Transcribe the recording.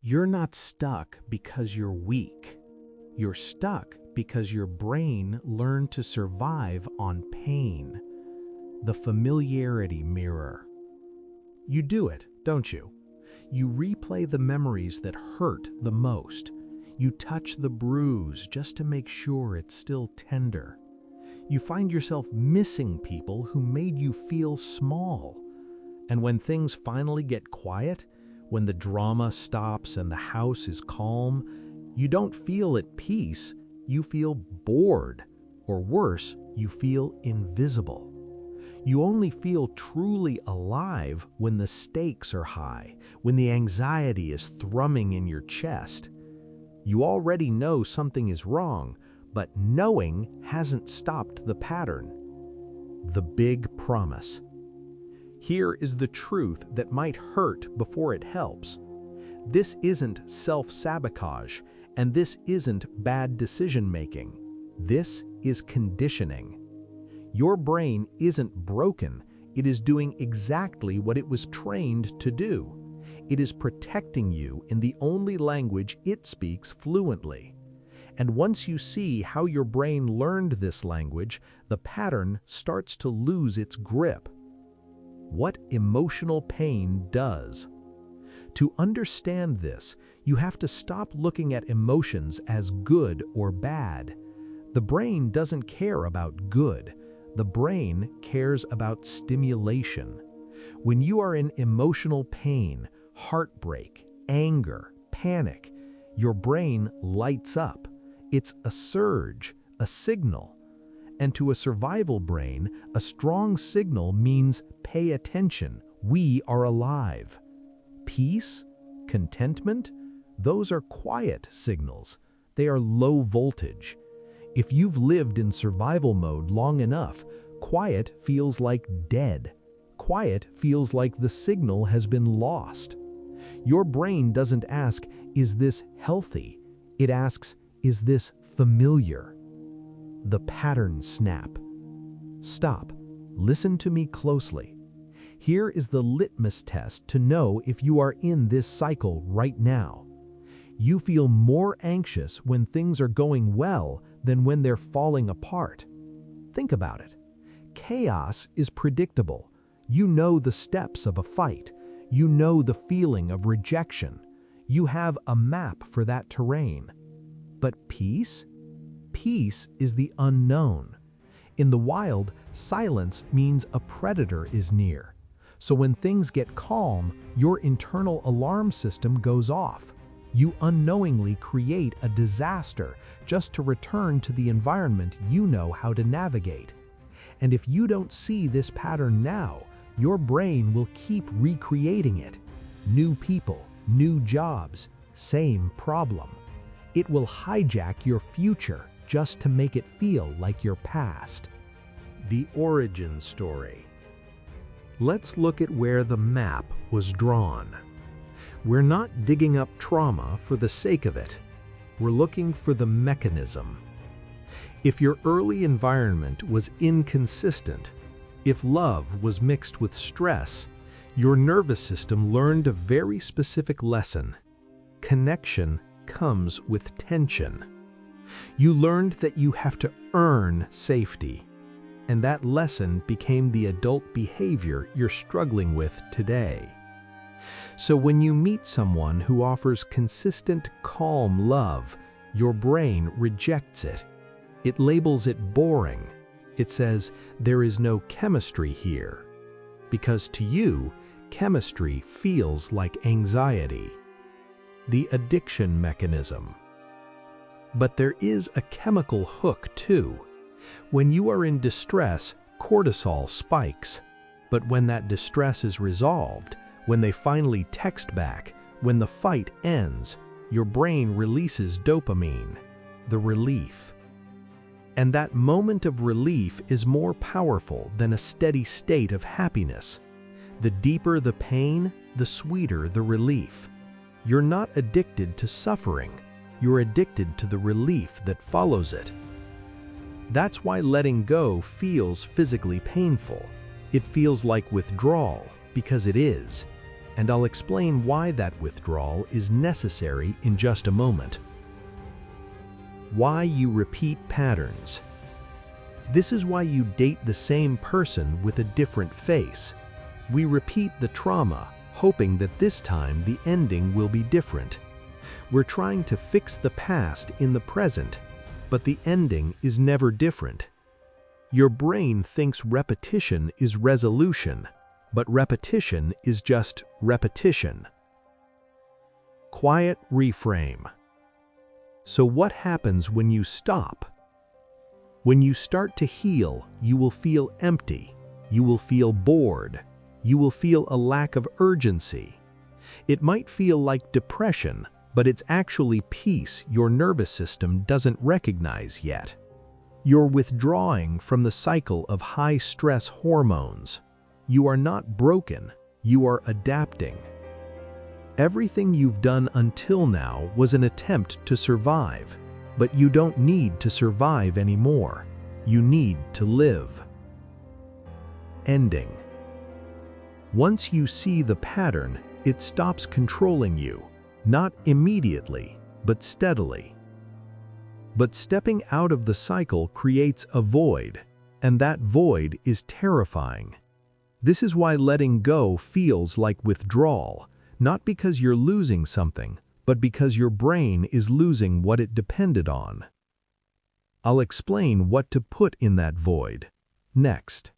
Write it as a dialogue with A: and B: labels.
A: You're not stuck because you're weak. You're stuck because your brain learned to survive on pain. The Familiarity Mirror. You do it, don't you? You replay the memories that hurt the most. You touch the bruise just to make sure it's still tender. You find yourself missing people who made you feel small. And when things finally get quiet, when the drama stops and the house is calm, you don't feel at peace, you feel bored. Or worse, you feel invisible. You only feel truly alive when the stakes are high, when the anxiety is thrumming in your chest. You already know something is wrong, but knowing hasn't stopped the pattern. The big promise. Here is the truth that might hurt before it helps. This isn't self-sabotage, and this isn't bad decision-making. This is conditioning. Your brain isn't broken, it is doing exactly what it was trained to do. It is protecting you in the only language it speaks fluently. And once you see how your brain learned this language, the pattern starts to lose its grip. What emotional pain does. To understand this, you have to stop looking at emotions as good or bad. The brain doesn't care about good. The brain cares about stimulation. When you are in emotional pain, heartbreak, anger, panic, your brain lights up. It's a surge, a signal. And to a survival brain, a strong signal means pay attention, we are alive. Peace, contentment, those are quiet signals. They are low voltage. If you've lived in survival mode long enough, quiet feels like dead. Quiet feels like the signal has been lost. Your brain doesn't ask, is this healthy? It asks, is this familiar? The pattern snap. Stop. Listen to me closely. Here is the litmus test to know if you are in this cycle right now. You feel more anxious when things are going well than when they're falling apart. Think about it. Chaos is predictable. You know the steps of a fight. You know the feeling of rejection. You have a map for that terrain. But peace? Peace is the unknown. In the wild, silence means a predator is near. So when things get calm, your internal alarm system goes off. You unknowingly create a disaster just to return to the environment you know how to navigate. And if you don't see this pattern now, your brain will keep recreating it. New people, new jobs, same problem. It will hijack your future just to make it feel like your past. The origin story. Let's look at where the map was drawn. We're not digging up trauma for the sake of it. We're looking for the mechanism. If your early environment was inconsistent, if love was mixed with stress, your nervous system learned a very specific lesson. Connection comes with tension. You learned that you have to earn safety, and that lesson became the adult behavior you're struggling with today. So when you meet someone who offers consistent, calm love, your brain rejects it. It labels it boring. It says, there is no chemistry here. Because to you, chemistry feels like anxiety. The addiction mechanism. But there is a chemical hook too. When you are in distress, cortisol spikes. But when that distress is resolved, when they finally text back, when the fight ends, your brain releases dopamine, the relief. And that moment of relief is more powerful than a steady state of happiness. The deeper the pain, the sweeter the relief. You're not addicted to suffering. You're addicted to the relief that follows it. That's why letting go feels physically painful. It feels like withdrawal, because it is. and I'll explain why that withdrawal is necessary in just a moment. Why you repeat patterns. This is why you date the same person with a different face. We repeat the trauma, hoping that this time the ending will be different. We're trying to fix the past in the present, but the ending is never different. Your brain thinks repetition is resolution, but repetition is just repetition. Quiet reframe. So what happens when you stop? When you start to heal, you will feel empty. You will feel bored. You will feel a lack of urgency. It might feel like depression, but it's actually peace your nervous system doesn't recognize yet. You're withdrawing from the cycle of high-stress hormones. You are not broken, you are adapting. Everything you've done until now was an attempt to survive, but you don't need to survive anymore. You need to live. Ending. Once you see the pattern, it stops controlling you. Not immediately, but steadily. But stepping out of the cycle creates a void, and that void is terrifying. This is why letting go feels like withdrawal, not because you're losing something, but because your brain is losing what it depended on. I'll explain what to put in that void next.